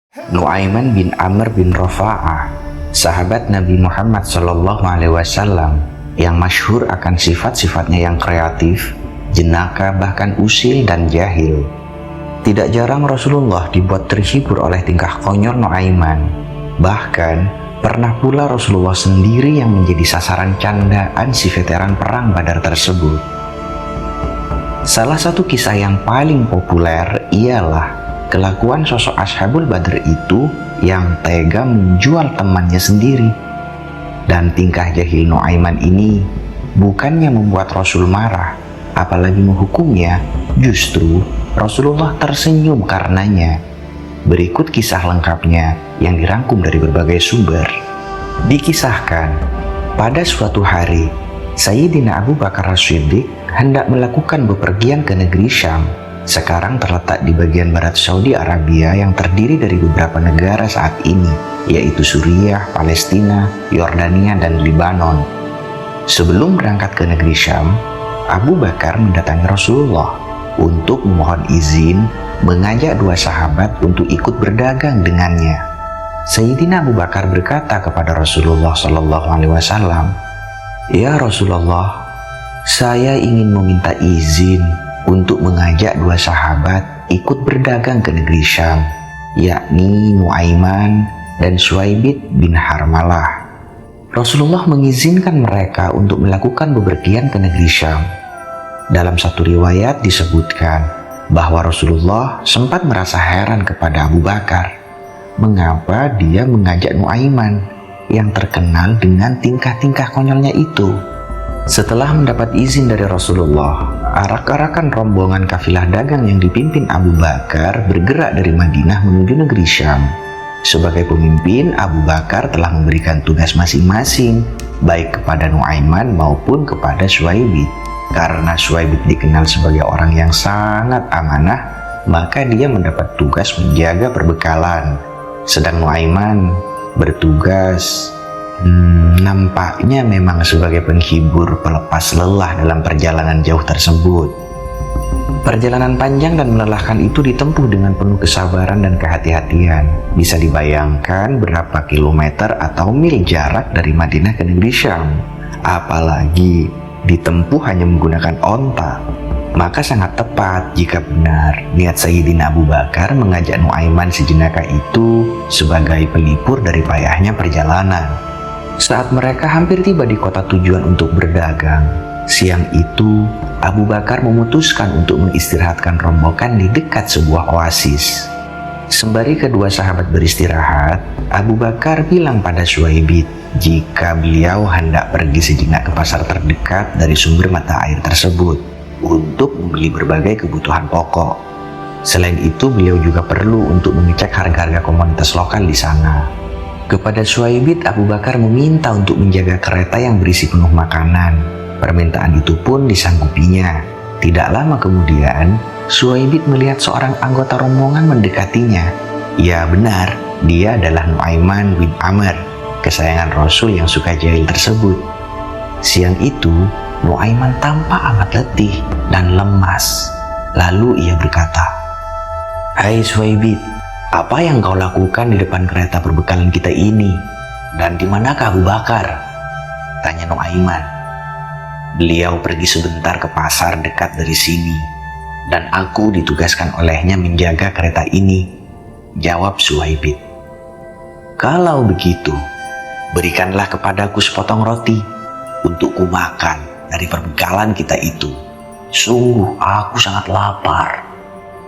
Nu'aiman bin Amr bin Rafa'ah, sahabat Nabi Muhammad SAW yang masyhur akan sifat-sifatnya yang kreatif, jenaka, bahkan usil dan jahil. Tidak jarang Rasulullah dibuat terhibur oleh tingkah konyol Nu'aiman. Bahkan pernah pula Rasulullah sendiri yang menjadi sasaran candaan si veteran perang Badar tersebut. Salah satu kisah yang paling populer ialah kelakuan sosok Ashabul Badr itu yang tega menjual temannya sendiri. Dan tingkah jahil Nu'aiman ini bukannya membuat Rasul marah, apalagi menghukumnya, justru Rasulullah tersenyum karenanya. Berikut kisah lengkapnya yang dirangkum dari berbagai sumber. Dikisahkan, pada suatu hari, Sayyidina Abu Bakar As-Siddiq hendak melakukan bepergian ke negeri Syam. Sekarang terletak di bagian barat Saudi Arabia yang terdiri dari beberapa negara saat ini, yaitu Suriah, Palestina, Yordania, dan Lebanon. Sebelum berangkat ke negeri Syam, Abu Bakar mendatangi Rasulullah untuk memohon izin mengajak dua sahabat untuk ikut berdagang dengannya. Sayyidina Abu Bakar berkata kepada Rasulullah SAW, "Ya Rasulullah, saya ingin meminta izin untuk mengajak dua sahabat ikut berdagang ke negeri Syam, yakni Nu'aiman dan Suwaibit bin Harmalah." Rasulullah mengizinkan mereka untuk melakukan bepergian ke negeri Syam. Dalam satu riwayat disebutkan bahwa Rasulullah sempat merasa heran kepada Abu Bakar, mengapa dia mengajak Nu'aiman yang terkenal dengan tingkah-tingkah konyolnya itu. Setelah mendapat izin dari Rasulullah, arak-arakan rombongan kafilah dagang yang dipimpin Abu Bakar bergerak dari Madinah menuju negeri Syam. Sebagai pemimpin, Abu Bakar telah memberikan tugas masing-masing, baik kepada Nu'aiman maupun kepada Suwaibit. Karena Suwaibit dikenal sebagai orang yang sangat amanah, maka dia mendapat tugas menjaga perbekalan. Sedang Nu'aiman bertugas nampaknya memang sebagai penghibur pelepas lelah dalam perjalanan jauh tersebut. Perjalanan panjang dan melelahkan itu ditempuh dengan penuh kesabaran dan kehati-hatian. Bisa dibayangkan berapa kilometer atau mil jarak dari Madinah ke negeri Syam. Apalagi ditempuh hanya menggunakan onta. Maka sangat tepat jika benar niat Sayyidina Abu Bakar mengajak Nu'aiman si jenaka itu sebagai pelipur dari payahnya perjalanan. Saat mereka hampir tiba di kota tujuan untuk berdagang, siang itu Abu Bakar memutuskan untuk mengistirahatkan rombongan di dekat sebuah oasis. Sembari kedua sahabat beristirahat, Abu Bakar bilang pada Suwaibit jika beliau hendak pergi sejenak ke pasar terdekat dari sumber mata air tersebut untuk membeli berbagai kebutuhan pokok. Selain itu, beliau juga perlu untuk mengecek harga-harga komoditas lokal di sana. Kepada Suwaibit, Abu Bakar meminta untuk menjaga kereta yang berisi penuh makanan. Permintaan itu pun disanggupinya. Tidak lama kemudian, Suwaibit melihat seorang anggota rombongan mendekatinya. Ya benar, dia adalah Nu'aiman bin Amr, kesayangan Rasul yang suka jahil tersebut. Siang itu, Nu'aiman tampak amat letih dan lemas. Lalu ia berkata, "Hai Suwaibit, apa yang kau lakukan di depan kereta perbekalan kita ini? Dan di manakah Abu Bakar?" tanya Nu'aiman. "Beliau pergi sebentar ke pasar dekat dari sini, dan aku ditugaskan olehnya menjaga kereta ini," jawab Suwaibit. "Kalau begitu, berikanlah kepadaku sepotong roti untuk kumakan dari perbekalan kita itu. Sungguh aku sangat lapar,"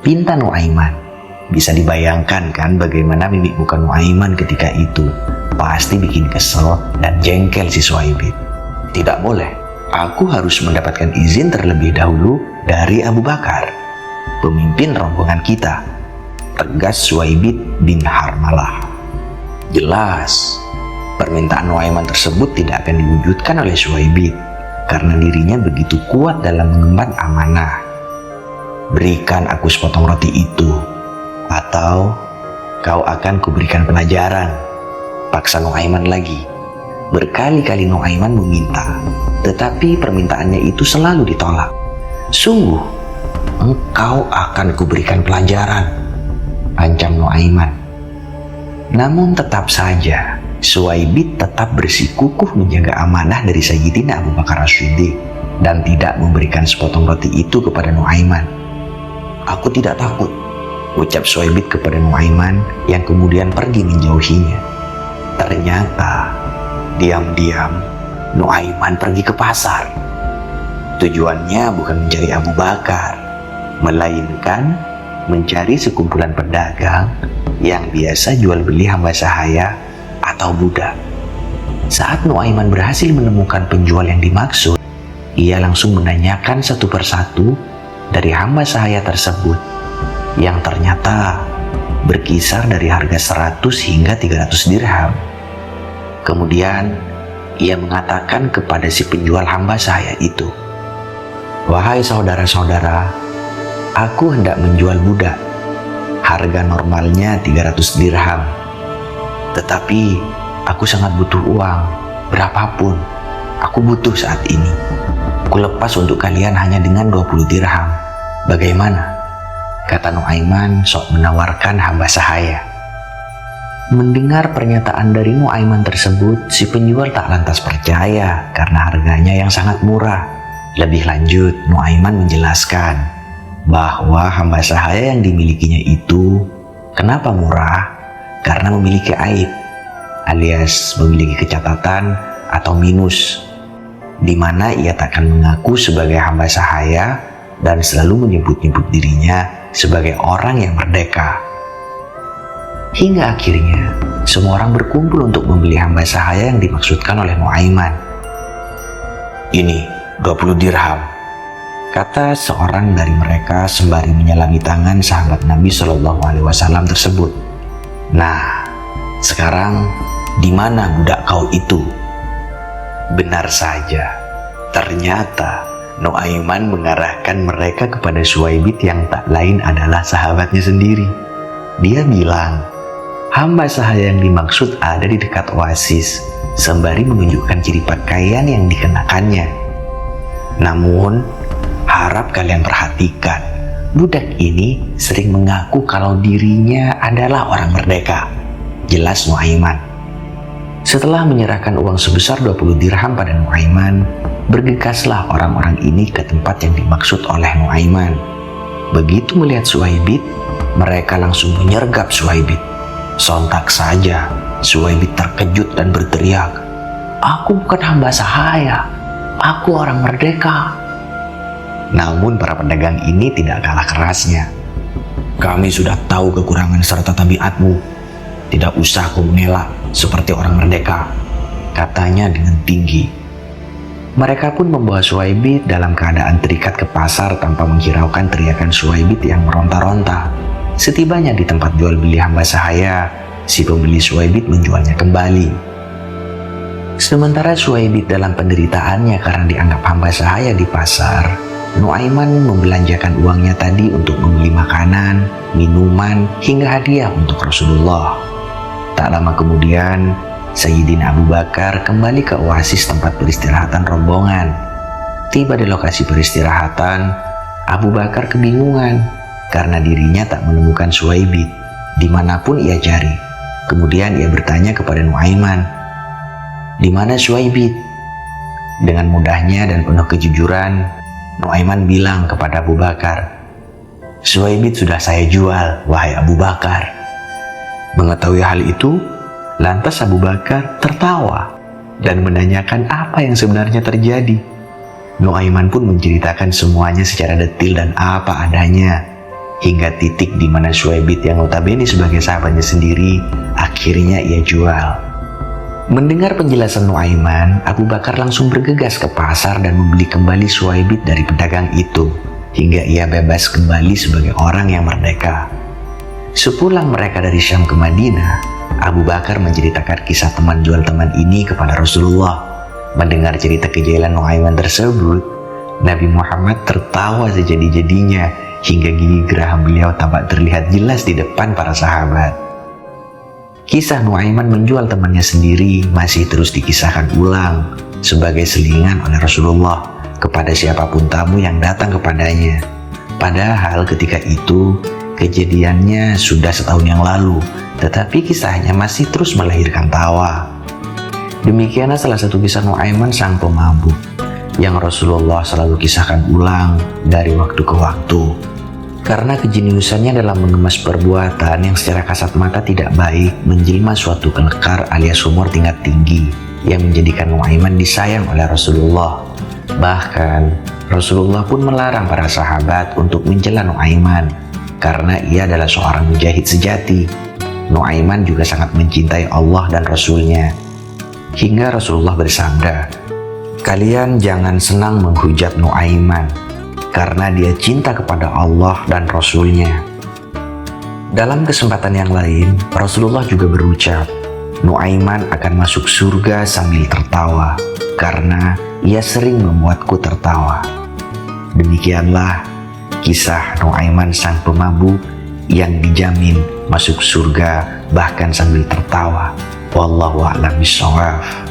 pinta Nu'aiman. Bisa dibayangkan kan bagaimana mimik muka Nu'aiman ketika itu. Pasti bikin kesel dan jengkel si Suwaibit. "Tidak boleh, aku harus mendapatkan izin terlebih dahulu dari Abu Bakar, pemimpin rombongan kita," tegas Suwaibit bin Harmalah. Jelas, permintaan Nu'aiman tersebut tidak akan diwujudkan oleh Suwaibit karena dirinya begitu kuat dalam mengemban amanah. "Berikan aku sepotong roti itu, atau kau akan kuberikan pelajaran," paksa Nu'aiman lagi. Berkali-kali Nu'aiman meminta, tetapi permintaannya itu selalu ditolak. "Sungguh, engkau akan kuberikan pelajaran," ancam Nu'aiman. Namun tetap saja, Suwaibid tetap bersikukuh menjaga amanah dari Sayyidina Abu Bakar As-Siddiq dan tidak memberikan sepotong roti itu kepada Nuaiman. "Aku tidak takut," ucap Suwaibid kepada Nuaiman yang kemudian pergi menjauhinya. Ternyata, diam-diam Nuaiman pergi ke pasar. Tujuannya bukan mencari Abu Bakar, melainkan mencari sekumpulan pedagang yang biasa jual beli hamba sahaya atau budak. Saat Nuaiman berhasil menemukan penjual yang dimaksud, ia langsung menanyakan satu persatu dari hamba sahaya tersebut yang ternyata berkisar dari harga 100 hingga 300 dirham. Kemudian ia mengatakan kepada si penjual hamba sahaya itu, "Wahai saudara-saudara, aku hendak menjual budak. Harga normalnya 300 dirham. Tetapi aku sangat butuh uang, berapapun. Aku butuh saat ini. Aku lepas untuk kalian hanya dengan 20 dirham. Bagaimana?" kata Nuaiman sok menawarkan hamba sahaya. Mendengar pernyataan dari Nuaiman tersebut, si penjual tak lantas percaya karena harganya yang sangat murah. Lebih lanjut, Nuaiman menjelaskan bahwa hamba sahaya yang dimilikinya itu kenapa murah? Karena memiliki aib, alias memiliki kecatatan atau minus, di mana ia takkan mengaku sebagai hamba sahaya dan selalu menyebut-nyebut dirinya sebagai orang yang merdeka. Hingga akhirnya, semua orang berkumpul untuk membeli hamba sahaya yang dimaksudkan oleh Nuaiman. "Ini 20 dirham," kata seorang dari mereka sembari menyelami tangan sahabat Nabi Shallallahu Alaihi Wasallam tersebut. "Nah, sekarang di mana budak kau itu?" Benar saja, ternyata Nuaiman mengarahkan mereka kepada Suwaibid yang tak lain adalah sahabatnya sendiri. Dia bilang, hamba sahaya yang dimaksud ada di dekat oasis, sembari menunjukkan ciri pakaian yang dikenakannya. "Namun, harap kalian perhatikan, budak ini sering mengaku kalau dirinya adalah orang merdeka," jelas Nuaiman. Setelah menyerahkan uang sebesar 20 dirham pada Nuaiman, bergegaslah orang-orang ini ke tempat yang dimaksud oleh Nuaiman. Begitu melihat Suwaibid, mereka langsung menyergap Suwaibid. Sontak saja, Suwaibid terkejut dan berteriak, "Aku bukan hamba sahaya, aku orang merdeka." Namun para pedagang ini tidak kalah kerasnya. "Kami sudah tahu kekurangan serta tabiatmu. Tidak usah kau mengelak seperti orang merdeka," katanya dengan tinggi. Mereka pun membawa Suwaibid dalam keadaan terikat ke pasar tanpa menghiraukan teriakan Suwaibid yang meronta-ronta. Setibanya di tempat jual beli hamba sahaya, si pembeli Suwaibid menjualnya kembali. Sementara Suwaibid dalam penderitaannya karena dianggap hamba sahaya di pasar, Nuaiman membelanjakan uangnya tadi untuk membeli makanan, minuman, hingga hadiah untuk Rasulullah. Tak lama kemudian, Sayyidina Abu Bakar kembali ke oasis tempat peristirahatan rombongan. Tiba di lokasi peristirahatan, Abu Bakar kebingungan karena dirinya tak menemukan Suwaibid dimanapun ia cari. Kemudian ia bertanya kepada Nuaiman, "Di mana Suwaibid?" Dengan mudahnya dan penuh kejujuran, Nuaiman bilang kepada Abu Bakar, "Suwaibid sudah saya jual, wahai Abu Bakar." Mengetahui hal itu, lantas Abu Bakar tertawa dan menanyakan apa yang sebenarnya terjadi. Nuaiman pun menceritakan semuanya secara detil dan apa adanya, hingga titik di mana Suwaibid yang notabene sebagai sahabatnya sendiri, akhirnya ia jual. Mendengar penjelasan Nuaiman, Abu Bakar langsung bergegas ke pasar dan membeli kembali Suwaibid dari pedagang itu, hingga ia bebas kembali sebagai orang yang merdeka. Sepulang mereka dari Syam ke Madinah, Abu Bakar menceritakan kisah teman jual teman ini kepada Rasulullah. Mendengar cerita kejailan Nuaiman tersebut, Nabi Muhammad tertawa sejadi-jadinya hingga gigi geraham beliau tampak terlihat jelas di depan para sahabat. Kisah Nuaiman menjual temannya sendiri masih terus dikisahkan ulang sebagai selingan oleh Rasulullah kepada siapapun tamu yang datang kepadanya. Padahal ketika itu kejadiannya sudah setahun yang lalu tetapi kisahnya masih terus melahirkan tawa. Demikianlah salah satu kisah Nuaiman sang pemabuk yang Rasulullah selalu kisahkan ulang dari waktu ke waktu. Karena kejeniusannya dalam mengemas perbuatan yang secara kasat mata tidak baik menjelma suatu kelekar alias humor tingkat tinggi yang menjadikan Nuaiman disayang oleh Rasulullah. Bahkan Rasulullah pun melarang para sahabat untuk mencela Nuaiman karena ia adalah seorang mujahid sejati. Nuaiman juga sangat mencintai Allah dan Rasulnya. Hingga Rasulullah bersabda, "Kalian jangan senang menghujat Nuaiman, karena dia cinta kepada Allah dan Rasulnya." Dalam kesempatan yang lain, Rasulullah juga berucap, "Nuaiman akan masuk surga sambil tertawa, karena ia sering membuatku tertawa." Demikianlah kisah Nuaiman sang pemabuk yang dijamin masuk surga bahkan sambil tertawa. Wallahu a'lam bishawab.